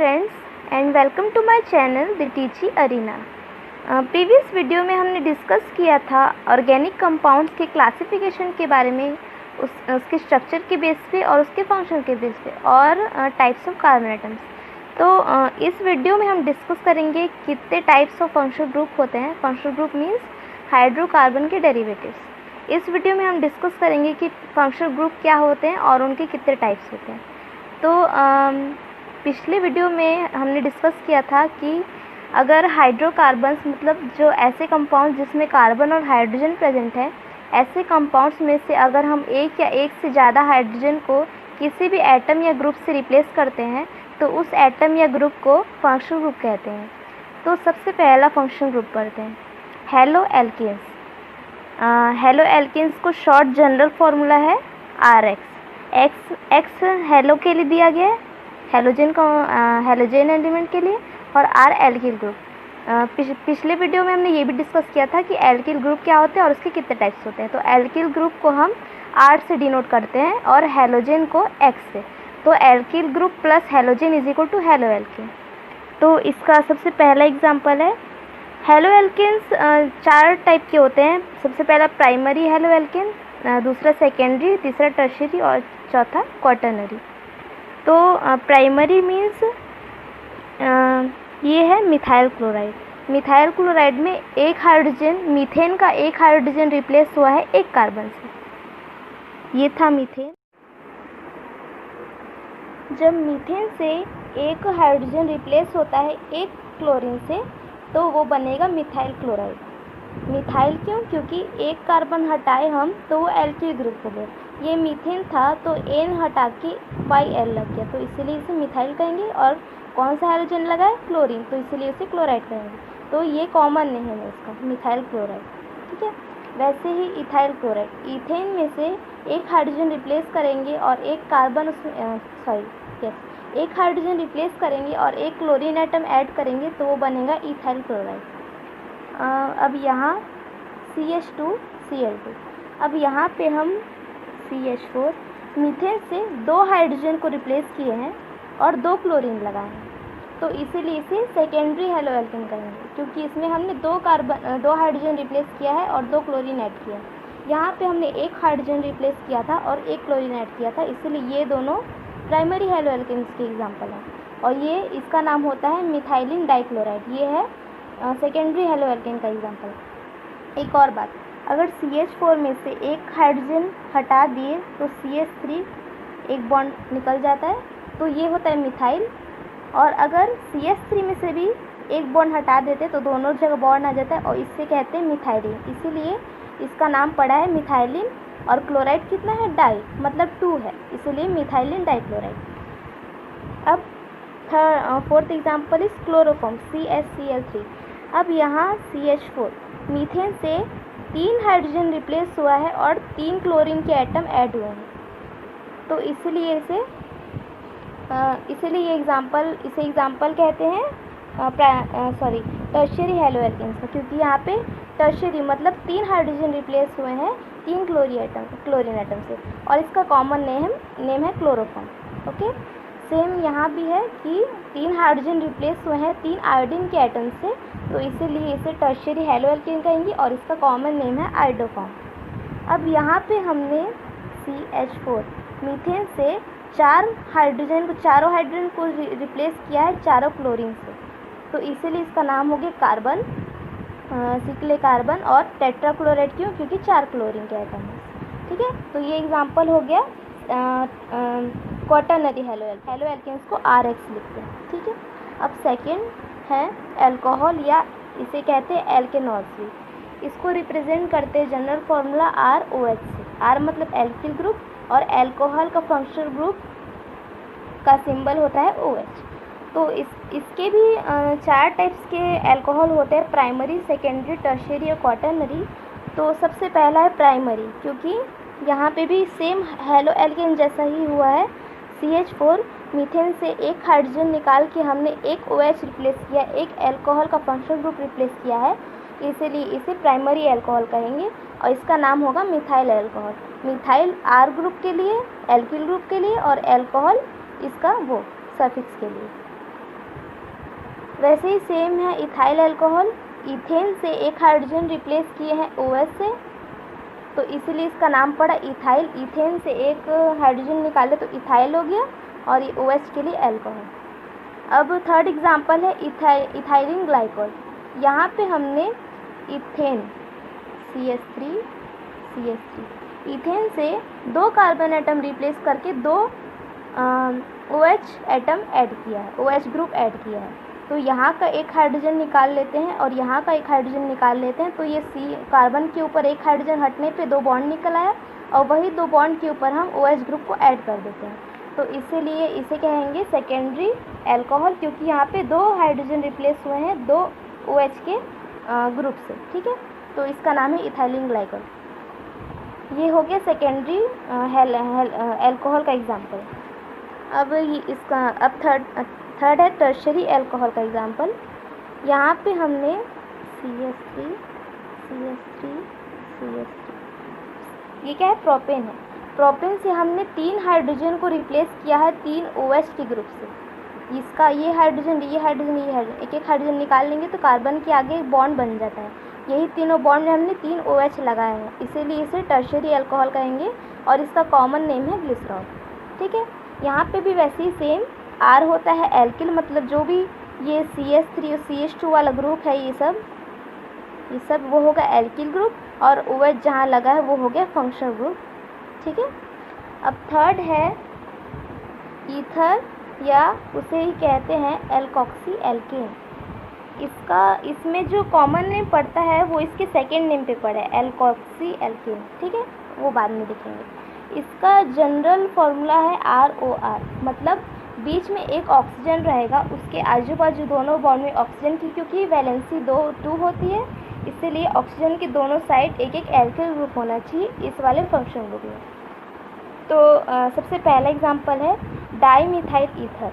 Friends and welcome to my channel the Teachy Arena. Previous video में हमने discuss किया था ऑर्गेनिक कंपाउंड्स के क्लासिफिकेशन के बारे में, उसके स्ट्रक्चर के बेस पे और उसके फंक्शन के बेस पे और टाइप्स ऑफ कार्बन एटम्स। तो इस वीडियो में हम डिस्कस करेंगे कितने टाइप्स ऑफ फंक्शनल ग्रुप होते हैं। फंक्शनल ग्रुप मीन्स हाइड्रोकार्बन के डेरिवेटिव्स। इस वीडियो में हम डिस्कस करेंगे कि फंक्शनल ग्रुप क्या होते हैं और उनके कितने टाइप्स होते हैं। तो पिछले वीडियो में हमने डिस्कस किया था कि अगर हाइड्रोकार्बन्स मतलब जो ऐसे कंपाउंड जिसमें कार्बन और हाइड्रोजन प्रेजेंट है, ऐसे कंपाउंड्स में से अगर हम एक या एक से ज़्यादा हाइड्रोजन को किसी भी एटम या ग्रुप से रिप्लेस करते हैं तो उस एटम या ग्रुप को फंक्शनल ग्रुप कहते हैं। तो सबसे पहला फंक्शनल ग्रुप पढ़ते हैं, हेलो एल्केन्स। हेलो एल्केन्स को शॉर्ट जनरल फार्मूला है RX। एक्स हेलो के लिए दिया गया है, हेलोजन एलिमेंट के लिए, और R एल्किल ग्रुप। पिछले वीडियो में हमने ये भी डिस्कस किया था कि एल्किल ग्रुप क्या होते हैं और उसके कितने टाइप्स होते हैं। तो एल्किल ग्रुप को हम R से डिनोट करते हैं और हेलोजन को X से। तो alkyl group plus halogen is equal to halo alkane. तो इसका सबसे पहला एग्जांपल है हेलो एल्केन्स। 4 टाइप के होते हैं। सबसे पहला प्राइमरी हेलो एल्केन, दूसरा सेकेंडरी, तीसरा टर्शियरी और चौथा क्वाटर्नरी। तो प्राइमरी मीन्स ये है मिथाइल क्लोराइड। मिथाइल क्लोराइड में एक हाइड्रोजन, मीथेन का एक हाइड्रोजन रिप्लेस हुआ है एक कार्बन से। ये था मीथेन। जब मीथेन से एक हाइड्रोजन रिप्लेस होता है एक क्लोरीन से तो वो बनेगा मिथाइल क्लोराइड। मिथाइल क्यों? क्योंकि एक कार्बन हटाए हम तो वो एल्किल ग्रुप हो गया। ये मीथेन था तो N हटा के YL लग गया, तो इसीलिए इसे मिथाइल कहेंगे। और कौन सा हाइड्रोजन लगा है? क्लोरीन, तो इसीलिए इसे क्लोराइड कहेंगे। तो ये कॉमन नेम है इसका, मिथाइल क्लोराइड। ठीक है। वैसे ही इथाइल क्लोराइड, इथेन में से एक हाइड्रोजन रिप्लेस करेंगे और एक कार्बन उसमें एक हाइड्रोजन रिप्लेस करेंगे और एक क्लोरीन एटम ऐड करेंगे तो वो बनेगा इथाइल क्लोराइड। अब यहाँ CH2Cl2। अब यहाँ पे हम CH4 मीथेन से 2 हाइड्रोजन को रिप्लेस किए हैं और 2 क्लोरीन लगाए हैं, तो इसीलिए इसे सेकेंडरी हेलो एल्केन कहेंगे, क्योंकि इसमें हमने 2 हाइड्रोजन रिप्लेस किया है और 2 क्लोरीन ऐड किया है। यहाँ पे हमने एक हाइड्रोजन रिप्लेस किया था और एक क्लोरीन ऐड किया था, इसीलिए ये दोनों प्राइमरी हेलो एल्केन्स के एग्जाम्पल हैं। और ये इसका नाम होता है मिथाइलिन डाइक्लोराइड। ये है सेकेंडरी हेलो एल्केन का एग्जाम्पल। एक और बात, अगर CH4 में से एक हाइड्रोजन हटा दिए तो CH3 एक बॉन्ड निकल जाता है, तो ये होता है मिथाइल। और अगर CH3 में से भी एक बॉन्ड हटा देते तो दोनों जगह बॉन्ड आ जाता है और इससे कहते हैं मिथाइलिन, इसीलिए इसका नाम पड़ा है मिथाइलिन। और क्लोराइड कितना है? डाई, मतलब 2 है, इसलिए मिथाइलिन डाइक्लोराइड। अब fourth example is chloroform CHCl3। अब यहाँ CH4 मीथेन से 3 हाइड्रोजन रिप्लेस हुआ है और 3 क्लोरीन के एटम ऐड हुए हैं, तो इसीलिए इसे एग्जाम्पल कहते हैं टर्शियरी हेलो एल्केन्स का, क्योंकि यहाँ पे टर्शियरी मतलब 3 हाइड्रोजन रिप्लेस हुए हैं 3 क्लोरीन एटम से, और इसका कॉमन नेम है क्लोरोफॉर्म। ओके। सेम यहाँ भी है कि 3 हाइड्रोजन रिप्लेस हुए हैं 3 आयोडीन के एटम से, तो इसीलिए इसे टर्शियरी हेलो एल्केन कहेंगे और इसका कॉमन नेम है आयोडोफॉर्म। अब यहाँ पे हमने CH4 मीथेन से चारों हाइड्रोजन को रिप्लेस किया है 4 क्लोरीन से, तो इसीलिए इसका नाम हो गया कार्बन, सिक्ले कार्बन और टेट्राक्लोराइड। क्यों? क्योंकि 4 क्लोरीन के एटम है। ठीक है। तो ये एग्जांपल हो गया क्वाटर्नरी हेलो एल्केन्स को RX लिखते हैं। ठीक है। अब सेकेंड है अल्कोहल, या इसे कहते हैं एल्केनॉल्स भी। इसको रिप्रेजेंट करते हैं जनरल फार्मूला ROH से। R मतलब एल्किल ग्रुप और अल्कोहल का फंक्शनल ग्रुप का सिंबल होता है OH। तो इसके भी 4 टाइप्स के अल्कोहल होते हैं, प्राइमरी, सेकेंडरी, टर्शियरी और क्वाटर्नरी। तो सबसे पहला है प्राइमरी, क्योंकि यहाँ पे भी सेम हेलो एल्केन जैसा ही हुआ है। CH4 मीथेन से एक हाइड्रोजन निकाल के हमने एक OH रिप्लेस किया, एक अल्कोहल का फंक्शनल ग्रुप रिप्लेस किया है, इसीलिए इसे प्राइमरी अल्कोहल कहेंगे और इसका नाम होगा methyl alcohol. Methyl R group के लिए, एल्किल ग्रुप के लिए, और अल्कोहल इसका वो सफिक्स के लिए। वैसे ही सेम है इथाइल अल्कोहल, इथेन से एक हाइड्रोजन रिप्लेस किए हैं OH से, तो इसीलिए इसका नाम पड़ा इथाइल। इथेन से एक हाइड्रोजन निकाले तो इथाइल हो गया, और ये OH के लिए अल्कोहल। अब थर्ड एग्जांपल है इथाइलिन ग्लाइकोल। यहाँ पे हमने इथेन CH3 इथेन से 2 कार्बन एटम रिप्लेस करके 2 OH एटम ऐड किया है, OH ग्रुप ऐड किया है। तो यहाँ का एक हाइड्रोजन निकाल लेते हैं और यहाँ का एक हाइड्रोजन निकाल लेते हैं, तो ये कार्बन के ऊपर एक हाइड्रोजन हटने पे 2 बॉन्ड निकल आया, और वही 2 बॉन्ड के ऊपर हम OH ग्रुप को ऐड कर देते हैं। तो इसीलिए इसे कहेंगे सेकेंडरी अल्कोहल, क्योंकि यहाँ पे 2 हाइड्रोजन रिप्लेस हुए हैं 2 OH के ग्रुप से। ठीक है, तो इसका नाम है इथाइलिन ग्लाइकोल। ये हो गया सेकेंडरी अल्कोहल का एग्जाम्पल। अब अब थर्ड है टर्शरी अल्कोहल का एग्जाम्पल। यहाँ पे हमने CH3 ये क्या है, प्रोपेन है। प्रोपेन से हमने 3 हाइड्रोजन को रिप्लेस किया है 3 OH के ग्रुप से। इसका ये हाइड्रोजन एक एक हाइड्रोजन निकाल लेंगे तो कार्बन के आगे एक बॉन्ड बन जाता है। यही तीनों बॉन्ड में हमने 3 OH लगाए हैं, इसीलिए इसे टर्शरी अल्कोहल कहेंगे, और इसका कॉमन नेम है ग्लिसरॉल। ठीक है, यहाँ पे भी वैसे ही सेम R होता है एल्किल, मतलब जो भी ये CH3 और CH2 वाला ग्रुप है, ये सब वो होगा एल्किल ग्रुप, और OH जहाँ लगा है वो हो गया फंक्शनल ग्रुप। ठीक है, अब थर्ड है ईथर, या उसे ही कहते हैं एल्कोक्सी एल्केन। इसमें जो कॉमन नेम पड़ता है वो इसके सेकेंड नेम पे पड़ा है, एल्कोक्सी एल्केन। ठीक है, वो बाद में देखेंगे। इसका जनरल फॉर्मूला है ROR, मतलब बीच में एक ऑक्सीजन रहेगा, उसके आजू बाजू दोनों बॉन्ड में ऑक्सीजन की, क्योंकि वैलेंसी 2 होती है, इसलिए ऑक्सीजन की दोनों साइड एक एक एल्किल ग्रुप होना चाहिए इस वाले फंक्शन ग्रुप में। तो सबसे पहला एग्जांपल है डाईमिथाइल ईथर।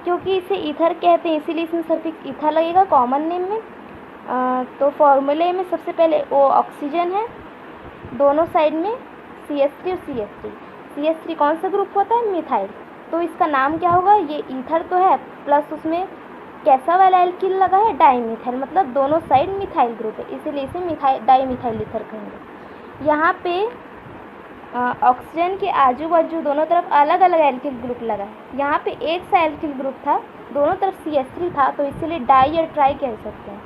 क्योंकि इसे ईथर कहते हैं इसीलिए इसमें सफिक्स ईथर लगेगा कॉमन नेम में। तो फॉर्मूले में सबसे पहले O ऑक्सीजन है, दोनों साइड में CH3 और CH3। CH3 कौन सा ग्रुप होता है, मिथाइल, तो इसका नाम क्या होगा, ये ईथर तो है, प्लस उसमें कैसा वाला एल्किल लगा है, डाईमिथाइल, मतलब दोनों साइड मिथाइल ग्रुप है, इसीलिए इसे डाईमिथाइल ईथर कहेंगे। यहाँ पे ऑक्सीजन के आजू बाजू दोनों तरफ अलग अलग एल्किल ग्रुप लगा है। यहाँ पे एक सा एल्किल ग्रुप था, दोनों तरफ CH3 था, तो इसीलिए डाई या ट्राई कह सकते हैं।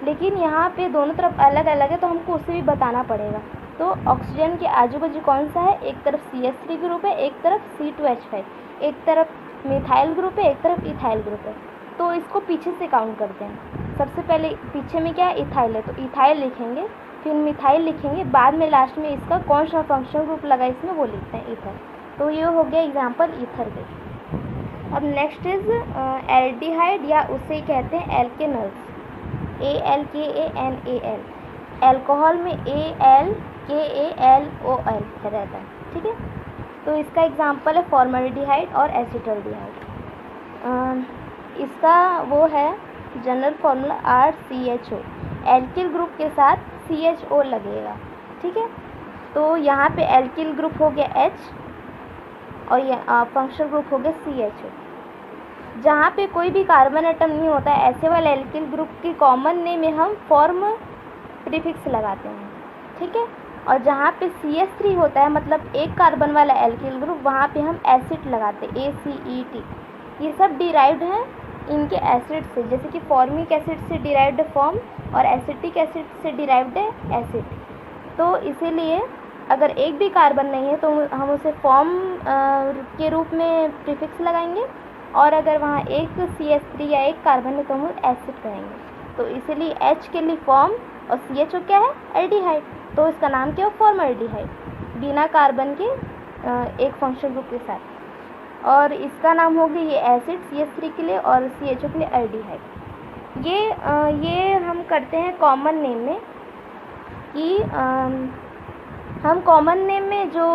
लेकिन यहाँ पे दोनों तरफ अलग अलग है, तो हमको उसे भी बताना पड़ेगा। तो ऑक्सीजन के आजू बाजू कौन सा है, एक तरफ CH3 ग्रुप है, एक तरफ C2H5, एक तरफ मिथाइल ग्रुप है, एक तरफ इथाइल ग्रुप है। तो इसको पीछे से काउंट करते हैं। सबसे पहले पीछे में क्या है, इथाइल है, तो इथाइल लिखेंगे, फिर मिथाइल लिखेंगे, बाद में लास्ट में इसका कौन सा फंक्शनल ग्रुप लगा इसमें वो लिखते हैं, ईथर। तो ये हो गया एग्जांपल ईथर के। अब नेक्स्ट इज एल्डिहाइड, या उसे कहते हैं एल्केनल्स, ALKANAL। अल्कोहल में ALKALOL रहता है। ठीक है, तो इसका एग्जांपल है फॉर्मल्डिहाइड और एसिटल्डिहाइड। इसका वो है general formula RCHO, alkyl group के साथ CHO लगेगा। ठीक है, तो यहाँ पे एल्किल ग्रुप हो गया H, और ये फंक्शनल ग्रुप हो गया CHO। जहाँ पे कोई भी कार्बन एटम नहीं होता है, ऐसे वाले एल्किल ग्रुप की कॉमन नेम में हम फॉर्म प्रीफिक्स लगाते हैं। ठीक है, और जहाँ पे CH3 होता है, मतलब एक कार्बन वाला एल्किल ग्रुप, वहाँ पे हम एसिड लगाते हैं, ACET। ये सब डिराइव्ड हैं इनके एसिड से, जैसे कि फॉर्मिक एसिड से डिराइव्ड फॉर्म, और एसिटिक एसिड से डिराइव्ड है एसिड। तो इसीलिए अगर एक भी कार्बन नहीं है तो हम उसे फॉर्म के रूप में प्रीफिक्स लगाएंगे, और अगर वहाँ एक CH3 या एक कार्बन है तो हम एसिड कहेंगे। तो इसीलिए H के लिए फॉर्म, और CHO क्या है, एल्डिहाइड, तो इसका नाम क्या है, फॉर्मल्डिहाइड, बिना कार्बन के एक फंक्शनल ग्रुप के साथ। और इसका नाम हो गया ये एसिड CH3 के लिए, और CHO के लिए एल्डिहाइड। ये हम करते हैं कॉमन नेम में, कि हम कॉमन नेम में जो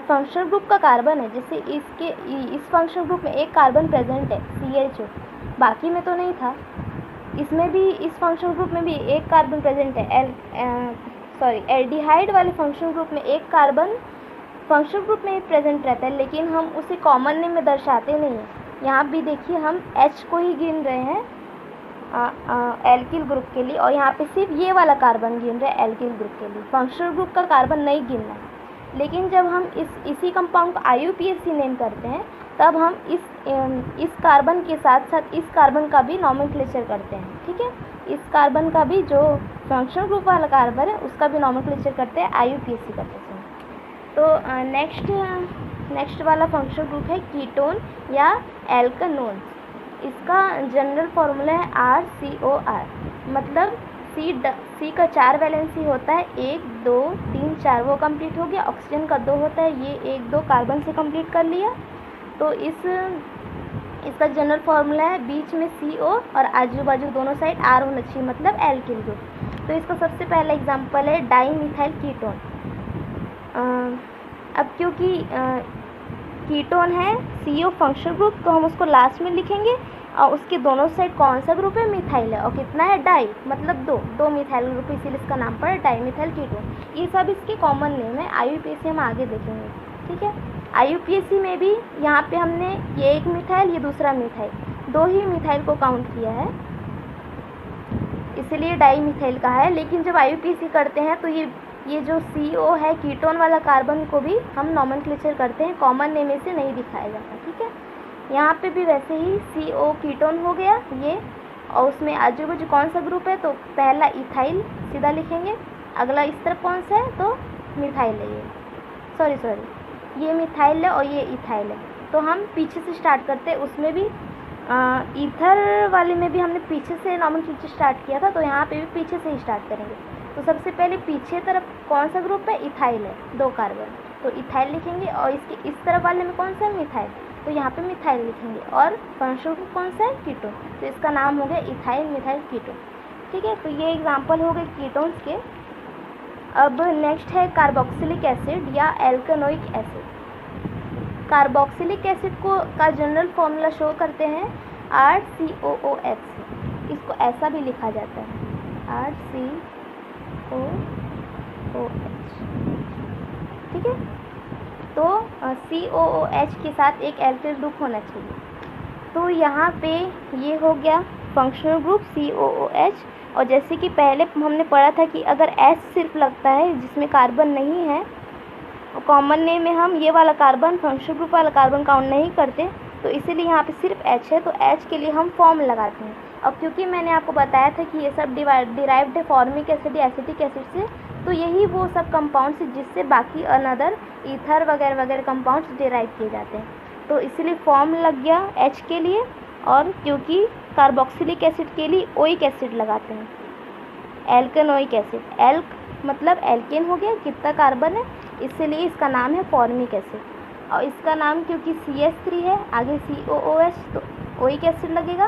फंक्शनल ग्रुप का कार्बन है, जैसे इस फंक्शनल ग्रुप में एक कार्बन प्रेजेंट है CHO, बाकी में तो नहीं था, इसमें भी इस फंक्शनल ग्रुप में भी एक कार्बन प्रेजेंट है, एल्डिहाइड वाले फंक्शनल ग्रुप में एक कार्बन फंक्शनल ग्रुप में प्रेजेंट रहता है, लेकिन हम उसे कॉमन नेम में दर्शाते नहीं हैं, यहाँ भी देखिए हम H को ही गिन रहे हैं एल्किल ग्रुप के लिए, और यहाँ पे सिर्फ ये वाला कार्बन गिन रहे हैं एल्किल ग्रुप के लिए, फंक्शनल ग्रुप का कार्बन नहीं गिनना है। लेकिन जब हम इसी कंपाउंड को IUPAC नेम करते हैं तब हम इस कार्बन के साथ साथ इस कार्बन का भी नॉमेनक्लेचर करते हैं, ठीक है। इस कार्बन का भी जो फंक्शनल ग्रुप वाला कार्बन है उसका भी नॉमेनक्लेचर करते हैं IUPAC करते हैं। तो नेक्स्ट वाला फंक्शनल ग्रुप है कीटोन या एल्कनोन। इसका जनरल फार्मूला है RCOR, मतलब C का 4 वैलेंसी होता है, 1 2 3 4 वो कंप्लीट हो गया। ऑक्सीजन का 2 होता है, ये 1 2 कार्बन से कंप्लीट कर लिया। तो इसका जनरल फार्मूला है बीच में CO और आजू बाजू दोनों साइड R होना चाहिए, मतलब एल्किल ग्रुप। तो इसका सबसे पहला एग्जांपल है डाईमिथाइल कीटोन। अब क्योंकि कीटोन है CO फंक्शनल ग्रुप, तो हम उसको लास्ट में लिखेंगे और उसके दोनों साइड कौन सा ग्रुप है, मिथाइल है, और कितना है, डाई, मतलब दो मिथाइल ग्रुप, इसीलिए इसका नाम पड़ा डाईमिथाइल कीटोन। ये सब इसके कॉमन नेम है। IUPAC हम आगे देखेंगे, ठीक है। IUPAC में भी यहाँ पे हमने ये एक मिथाइल, ये दूसरा मिथाइल, 2 ही मिथाइल को काउंट किया है, इसलिए डाईमिथाइल कहा है। लेकिन जब IUPAC करते हैं तो ये जो CO है कीटोन वाला कार्बन को भी हम नॉमेनक्लेचर करते हैं, कॉमन नेम से नहीं दिखाया जाता, ठीक है। यहाँ पे भी वैसे ही CO कीटोन हो गया ये, और उसमें आजू बाजू कौन सा ग्रुप है, तो पहला इथाइल सीधा लिखेंगे, अगला इस तरफ कौन सा है, तो मिथाइल है ये, सॉरी ये मिथाइल है और ये इथाइल है। तो हम पीछे से स्टार्ट करते हैं, उसमें भी ईथर वाले में भी हमने पीछे से नॉमेनक्लेचर स्टार्ट किया था, तो यहाँ पे भी पीछे से ही स्टार्ट करेंगे। तो सबसे पहले पीछे तरफ कौन सा ग्रुप है, इथाइल है, 2 कार्बन, तो इथाइल लिखेंगे, और इसके इस तरफ वाले में कौन सा है, मिथाइल, तो यहाँ पे मिथाइल लिखेंगे, और फंक्शनल ग्रुप कौन सा है, कीटोन, तो इसका नाम हो गया इथाइल मिथाइल कीटोन, ठीक है। तो ये एग्जांपल हो गए कीटोन्स के। अब नेक्स्ट है कार्बोक्सिलिक एसिड या एल्केनोइक एसिड। कार्बोक्सिलिक एसिड का जनरल फॉर्मूला शो करते हैं RCOOH, इसको ऐसा भी लिखा जाता है RCOOH, ठीक है। तो COOH के साथ एक एल्किल ग्रुप होना चाहिए। तो यहाँ पे ये हो गया फंक्शनल ग्रुप COOH, और जैसे कि पहले हमने पढ़ा था कि अगर H सिर्फ लगता है जिसमें कार्बन नहीं है, कॉमन नेम में हम ये वाला कार्बन फंक्शनल ग्रुप वाला कार्बन काउंट नहीं करते, तो इसीलिए यहाँ पे सिर्फ H है, तो H के लिए हम फॉर्म लगाते हैं। अब क्योंकि मैंने आपको बताया था कि ये सब डिराइव्ड है फॉर्मिक एसिड या एसिटिक एसिड से, तो यही वो सब कंपाउंड्स जिससे बाकी अनदर ईथर वगैरह वगैरह कंपाउंड्स डिराइव किए जाते हैं, तो इसीलिए फॉर्म लग गया H के लिए। और क्योंकि कार्बोक्सिलिक एसिड के लिए ओइक एसिड लगाते हैं, एल्केनोइक एसिड, एल्क मतलब एल्केन हो गया, कितना कार्बन है, इसलिए इसका नाम है फॉर्मिक एसिड। और इसका नाम क्योंकि CH3 है, आगे COOH, तो ओइक एसिड लगेगा,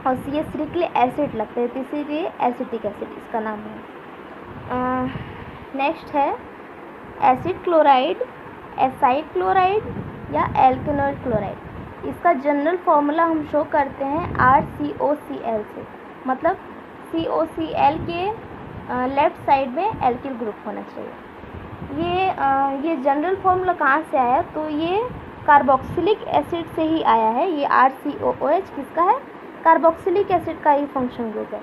और CH3 के लिए एसिड लगते हैं, तो इसीलिए एसिटिक एसिड इसका नाम है। नेक्स्ट है एसिड क्लोराइड, एसाइड क्लोराइड या एल्केनॉइड क्लोराइड। इसका जनरल फार्मूला हम शो करते हैं RCOCl से, मतलब COCl के लेफ्ट साइड में एल्किल ग्रुप होना चाहिए। ये जनरल फार्मूला कहाँ से आया, तो ये कार्बोक्सिलिक एसिड से ही आया है। ये RCOOH किसका है, कार्बोक्सिलिक एसिड का ही फंक्शन ग्रुप है,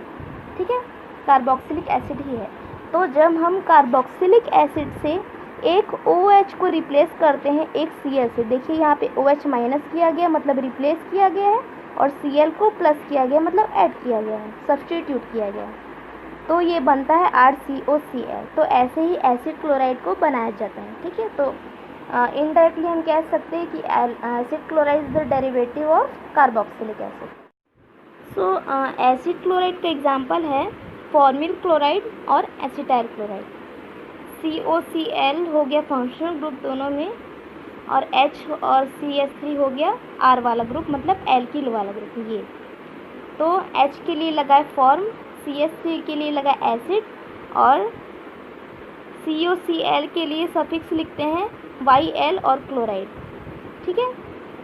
ठीक है, कार्बोक्सिलिक एसिड ही है। तो जब हम कार्बोक्सिलिक एसिड से एक OH को रिप्लेस करते हैं एक Cl से, देखिए यहाँ पे OH माइनस किया गया मतलब रिप्लेस किया गया है, और Cl को प्लस किया गया मतलब ऐड किया गया है, सब्स्टिट्यूट किया गया है, तो ये बनता है RCOCl। तो ऐसे ही एसिड क्लोराइड को बनाया जाता है, ठीक है। तो इनडायरेक्टली हम कह सकते हैं कि acid chloride is the derivative of carboxylic acid. So acid chloride का एग्जांपल है फॉर्मिल क्लोराइड और एसिटाइल क्लोराइड। COCl हो गया फंक्शनल ग्रुप दोनों में, और H और CH3 हो गया R वाला ग्रुप, मतलब एल्किल वाला ग्रुप ये। तो H के लिए लगा है फॉर्म, CH3 के लिए लगा एसिड, और COCl के लिए सफिक्स लिखते हैं YL और क्लोराइड, ठीक है,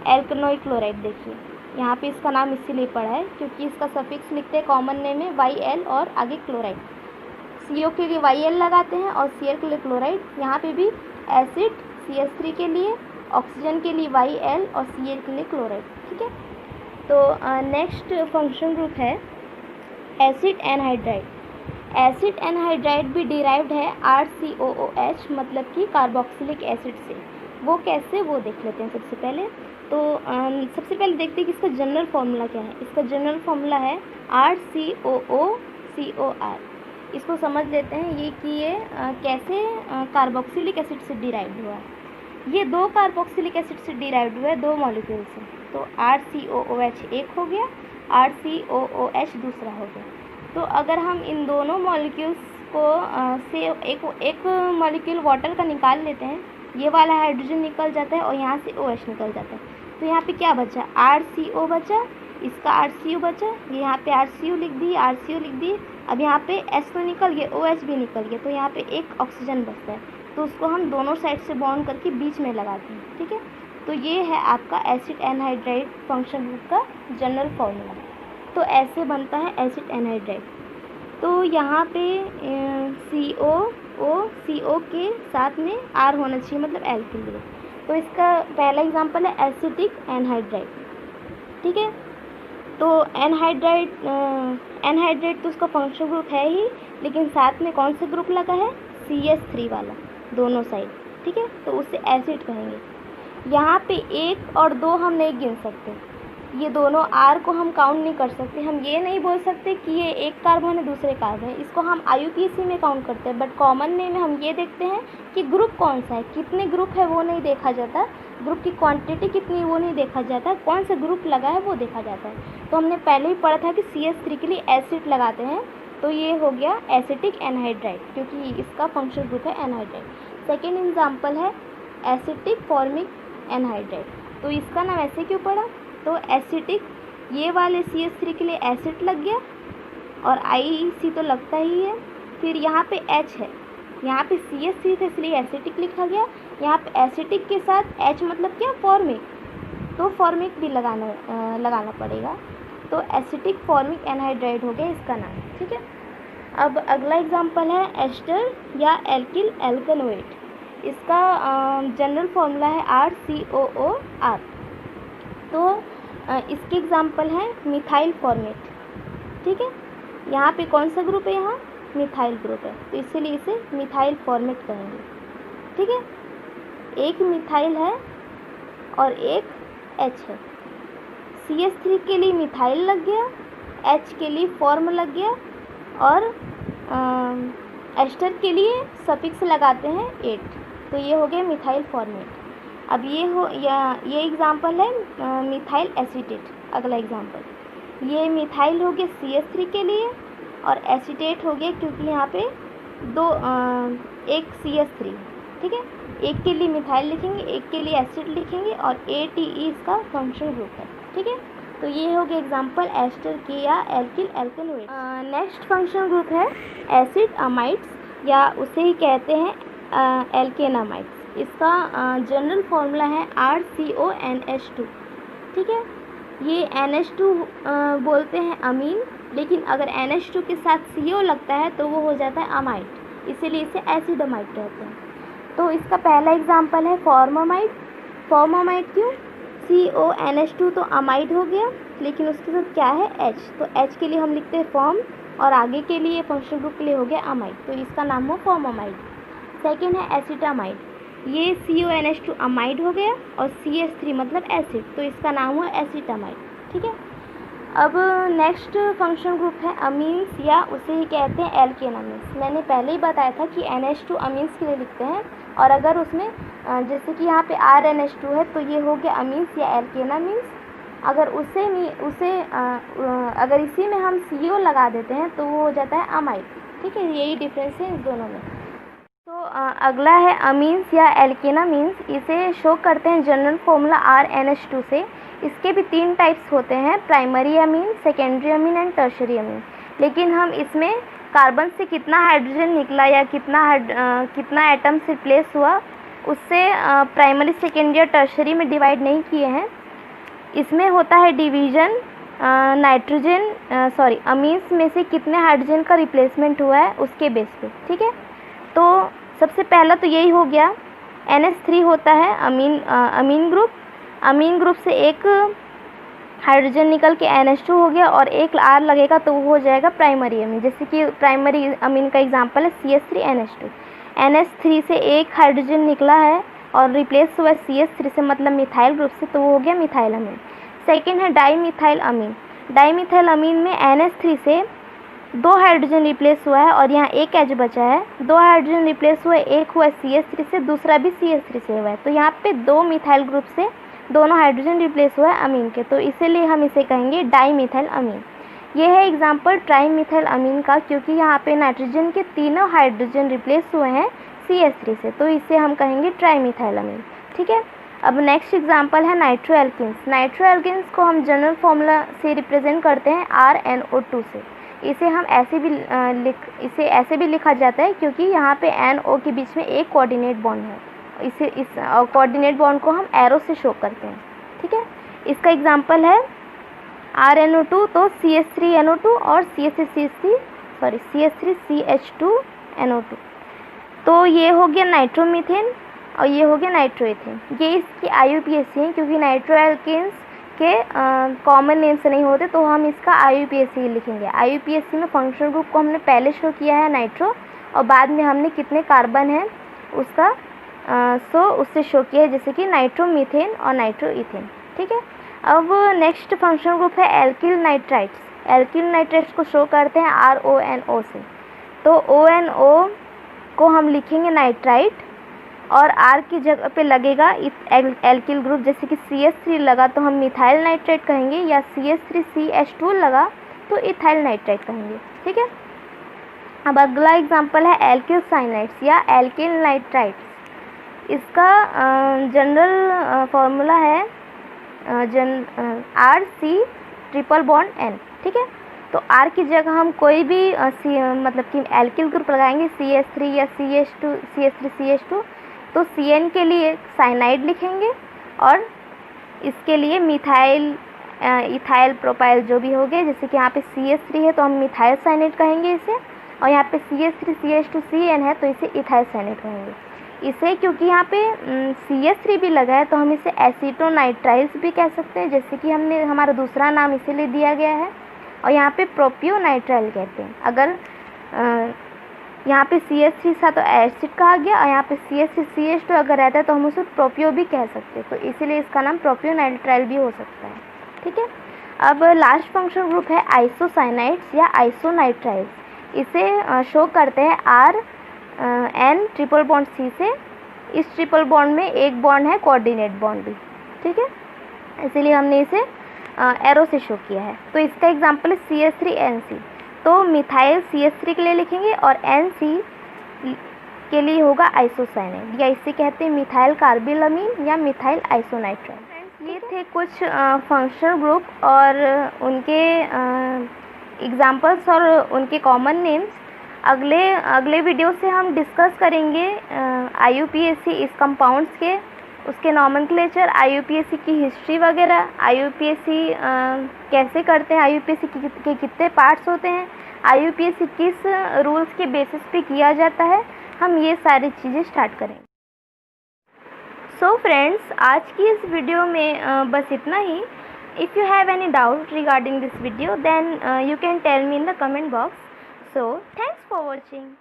एल्केनोइक क्लोराइड। देखिए यहाँ पे इसका नाम इसीलिए पड़ा है क्योंकि इसका सफिक्स लिखते हैं कॉमन नेम में YL और आगे क्लोराइड। CO के लिए YL लगाते हैं और Cl के लिए क्लोराइड। यहाँ पे भी एसिड CH3 के लिए ऑक्सीजन के लिए YL और Cl के लिए क्लोराइड। ठीक है, तो नेक्स्ट फंक्शन ग्रुप है एसिड एनहाइड्राइड। एसिड एनहाइड्राइड भी डिराइव्ड है RCOOH मतलब कि कार्बोक्सिलिक एसिड से। वो कैसे, वो देख लेते हैं सबसे पहले। तो सबसे पहले देखते हैं कि इसका जनरल फार्मूला क्या है। इसका जनरल फार्मूला है RCOOCOR। इसको समझ लेते हैं ये कि ये कैसे कार्बोक्सिलिक एसिड से डिराइव्ड हुआ है। ये दो कार्बोक्सिलिक एसिड से डिराइव्ड हुआ है, दो मॉलिक्यूल से। तो RCOOH एक हो गया, RCOOH दूसरा हो गया। तो अगर हम इन दोनों मॉलिक्यूल्स को से एक मॉलिक्यूल वाटर का निकाल लेते हैं, ये वाला हाइड्रोजन निकल जाता है और यहाँ से OH निकल जाता है। तो यहाँ पे क्या बचा, RCO बचा, इसका RCO बचा, ये यहाँ पे RCO लिख दी, RCO लिख दी। अब यहाँ पे H तो निकल गया, OH भी निकल गया, तो यहाँ पे एक ऑक्सीजन बचता है। तो उसको हम दोनों साइड से बॉन्ड करके बीच में लगाते हैं। ठीक है, तो ये है आपका एसिड एनहाइड्राइड फंक्शन ग्रुप का जनरल फॉर्मूला। तो ऐसे बनता है एसिड एनहाइड्राइड। तो यहाँ पे CO के साथ में R होना चाहिए, मतलब एल्किल ग्रुप। तो इसका पहला एग्जांपल है एसिटिक एनहाइड्राइड। ठीक है, तो एनहाइड्राइड तो उसका फंक्शन ग्रुप है ही, लेकिन साथ में कौन सा ग्रुप लगा है, CH3 वाला दोनों साइड। ठीक है, तो उसे एसिड कहेंगे। यहाँ पे 1 और 2 हम नहीं गिन सकते, ये दोनों R को हम काउंट नहीं कर सकते। हम ये नहीं बोल सकते कि ये एक कार्बन है दूसरे कार्बन है, इसको हम IUPAC में काउंट करते हैं। बट कॉमन नेम में हम ये देखते हैं कि ग्रुप कौन सा है, कितने ग्रुप है वो नहीं देखा जाता, ग्रुप की क्वांटिटी कितनी वो नहीं देखा जाता, कौन सा ग्रुप लगा है वो देखा जाता है। तो हमने पहले ही पढ़ा था कि CH3 के लिए एसिड लगाते हैं, तो ये हो गया एसिटिक एनहाइड्राइड, क्योंकि इसका फंक्शन ग्रुप है एनहाइड्राइड। सेकेंड एग्जाम्पल है एसिटिक फॉर्मिक एनहाइड्राइड। तो इसका नाम ऐसे क्यों पड़ा, तो एसिटिक, ये वाले CH3 के लिए एसिड लग गया और IC तो लगता ही है। फिर यहाँ पे H है, यहाँ पे CH3 था इसलिए एसिटिक लिखा गया। यहाँ पे एसिटिक के साथ H मतलब क्या, फॉर्मिक, तो फॉर्मिक भी लगाना पड़ेगा। तो एसिटिक फॉर्मिक एनहाइड्राइड हो गया इसका नाम। ठीक है, अब अगला एग्जाम्पल है एस्टर या एल्किल एल्कनोएट। इसका जनरल फॉर्मूला है RCOOR। तो इसके एग्जाम्पल हैं मिथाइल फॉर्मेट। ठीक है, यहाँ पे कौन सा ग्रुप है, यहाँ मिथाइल ग्रुप है, तो इसीलिए इसे मिथाइल फॉर्मेट कहेंगे। ठीक है, एक मिथाइल है और एक H है। CH3 के लिए मिथाइल लग गया, H के लिए फॉर्म लग गया, और एस्टर के लिए सफिक्स लगाते हैं 8, तो ये हो गया मिथाइल फॉर्मेट। अब ये एग्जाम्पल है मिथाइल एसीटेट। अगला एग्जाम्पल, ये मिथाइल हो गया CH3 के लिए और एसीटेट हो गया क्योंकि यहाँ पे एक CH3। ठीक है, एक के लिए मिथाइल लिखेंगे, एक के लिए एसिड लिखेंगे, और ATE इसका फंक्शन ग्रुप है। ठीक है, तो ये हो गया एग्जाम्पल एस्टर के या एल्किल एल्कनोएट। नेक्स्ट फंक्शन ग्रुप है एसिड अमाइड्स, या उसे ही कहते हैं एल्केनामाइड्स। इसका जनरल फॉर्मूला है RCONH2। ठीक है, ये NH2 बोलते हैं अमीन, लेकिन अगर NH2 के साथ CO लगता है तो वो हो जाता है अमाइड, इसीलिए इसे एसिड अमाइड कहते हैं। तो इसका पहला एग्जाम्पल है फॉर्मामाइड। फॉर्मामाइड क्यों, CONH2 तो अमाइड हो गया, लेकिन उसके साथ क्या है H, तो H के लिए हम लिखते हैं फॉर्म, और आगे के लिए फंक्शन ग्रुप के लिए हो गया अमाइड, तो इसका नाम हो फॉर्मामाइड। सेकेंड है एसिटामाइड, ये CONH2 अमाइड हो गया और CH3 मतलब एसिड, तो इसका नाम हुआ एसिटामाइड। ठीक है, अब नेक्स्ट फंक्शन ग्रुप है अमीन्स, या उसे ही कहते हैं एल्केनामीन्स। मैंने पहले ही बताया था कि NH2 अमीन्स के लिए लिखते हैं, और अगर उसमें जैसे कि यहाँ पे RNH2 है तो ये हो गया अमीन्स या एल्केनामीन्स। अगर अगर इसी में हम CO लगा देते हैं तो वो हो जाता है अमाइड। ठीक है, यही डिफरेंस है इस दोनों में। तो अगला है अमीन्स या एल्केनामीन्स। इसे शो करते हैं जनरल फॉर्मूला RNH2 से। इसके भी 3 टाइप्स होते हैं, primary amine, secondary amine and tertiary अमीन। लेकिन हम इसमें कार्बन से कितना हाइड्रोजन निकला या कितना एटम से रिप्लेस हुआ उससे प्राइमरी, सेकेंडरी और टर्शरी में डिवाइड नहीं किए हैं। इसमें होता है डिवीज़न अमीन्स में से कितने हाइड्रोजन का रिप्लेसमेंट हुआ है उसके बेस पे। ठीक है, तो सबसे पहला तो यही हो गया NH3 होता है अमीन ग्रुप। अमीन ग्रुप से एक हाइड्रोजन निकल के NH2 हो गया और एक R लगेगा तो वो हो जाएगा प्राइमरी अमीन। जैसे कि प्राइमरी अमीन का एग्जांपल है CH3NH2। NH3 से एक हाइड्रोजन निकला है और रिप्लेस हुआ CH3 से, मतलब मिथाइल ग्रुप से, तो वो हो गया मिथाइल अमीन। सेकेंड है डाईमिथाइल अमीन। डाईमिथाइल अमीन में NH3 से 2 हाइड्रोजन रिप्लेस हुआ है और यहाँ एक H बचा है। 2 हाइड्रोजन रिप्लेस हुआ है, एक हुआ CH3 से, दूसरा भी CH3 से हुआ है, तो यहाँ पे 2 मिथाइल ग्रुप से दोनों हाइड्रोजन रिप्लेस हुआ है अमीन के, तो इसीलिए हम इसे कहेंगे डाईमिथाइल अमीन। ये है एग्जांपल ट्राईमिथाइल अमीन का, क्योंकि यहाँ पे नाइट्रोजन के तीनों हाइड्रोजन रिप्लेस हुए हैं CH3 से, तो इसे हम कहेंगे ट्राईमिथाइल अमीन। ठीक है। अब नेक्स्ट एग्जांपल है नाइट्रोएल्किन्स। नाइट्रोएल्किन्स को हम जनरल फॉर्मूला से रिप्रेजेंट करते हैं RNO2 से। इसे हम ऐसे भी लिखा जाता है क्योंकि यहाँ पे NO के बीच में एक कोऑर्डिनेट बॉन्ड है। इस कोऑर्डिनेट बॉन्ड को हम एरो से शो करते हैं। ठीक है। इसका एग्जांपल है RNO2, तो CH3NO2 और CH3CH2NO2। तो ये हो गया नाइट्रोमीथेन और ये हो गया नाइट्रोइथेन। ये इसकी IUPAC है, क्योंकि नाइट्रोएल्किन्स के कॉमन नेम से नहीं होते तो हम इसका IUPAC लिखेंगे। IUPAC में फंक्शनल ग्रुप को हमने पहले शो किया है नाइट्रो, और बाद में हमने कितने कार्बन हैं उसका उससे शो किया है, जैसे कि नाइट्रोमीथेन और नाइट्रोइथेन। ठीक है। अब नेक्स्ट फंक्शनल ग्रुप है एल्किल नाइट्राइट्स। एल्किल नाइट्राइट्स को शो करते हैं RONO से। तो ONO को हम लिखेंगे नाइट्राइट और R की जगह पे लगेगा एल्किल ग्रुप, जैसे कि CH3 लगा तो हम मिथाइल नाइट्राइट कहेंगे, या CH3CH2 लगा तो इथाइल नाइट्राइट कहेंगे। ठीक है। अब अगला एग्जांपल है एल्किल साइनाइड्स या एल्किल नाइट्राइट्स। इसका जनरल फार्मूला है RC ट्रिपल बॉन्ड N। ठीक है। तो R की जगह हम कोई भी मतलब कि एल्किल ग्रुप लगाएंगे, CH3 या CH3CH2, तो CN के लिए साइनाइड लिखेंगे और इसके लिए मिथाइल इथाइल प्रोपाइल जो भी हो गए, जैसे कि यहाँ पे CH3 है तो हम मिथाइल साइनाइड कहेंगे इसे, और यहाँ पे CH3CH2CN है तो इसे इथाइल साइनाइड कहेंगे। इसे क्योंकि यहाँ पे CH3 भी लगा है तो हम इसे एसीटोनाइट्राइल्स भी कह सकते हैं, जैसे कि हमने हमारा दूसरा नाम इसीलिए दिया गया है। और यहाँ पे प्रोपियोनाइट्राइल कहते हैं। अगर यहाँ पे CH3 था तो एसिड कहा गया, और यहाँ पे CH3CH2 अगर रहता है तो हम उसे प्रोपियो भी कह सकते हैं, तो इसीलिए इसका नाम प्रोपियोनाइट्राइल भी हो सकता है। ठीक है। अब लास्ट फंक्शनल ग्रुप है आइसोसाइनाइड्स या आइसोनाइट्राइल्स। इसे शो करते हैं RN ट्रिपल बॉन्ड C से। इस ट्रिपल बॉन्ड में एक बॉन्ड है कोऑर्डिनेट बॉन्ड भी। ठीक है। इसीलिए हमने इसे एरो से शो किया है। तो इसका एग्जांपल है CH3NC। तो मिथाइल CH3 के लिए लिखेंगे और NC के लिए होगा आइसोसाइनाइड, या इसे कहते हैं मिथाइल कार्बिल अमीन या मिथाइल आइसोनाइट्राइल। ये थे कुछ फंक्शनल ग्रुप और उनके एग्जांपल्स और उनके कॉमन नेम्स। अगले वीडियो से हम डिस्कस करेंगे IUPAC इस कंपाउंड्स के, उसके नॉमेनक्लेचर, IUPAC की हिस्ट्री वगैरह, IUPAC कैसे करते हैं, IUPAC के कितने पार्ट्स होते हैं, IUPAC किस रूल्स के बेसिस पे किया जाता है, हम ये सारी चीज़ें स्टार्ट करेंगे। सो फ्रेंड्स, आज की इस वीडियो में बस इतना ही। If you have any doubt regarding this video, then you can tell me in the comment box. So thanks for watching.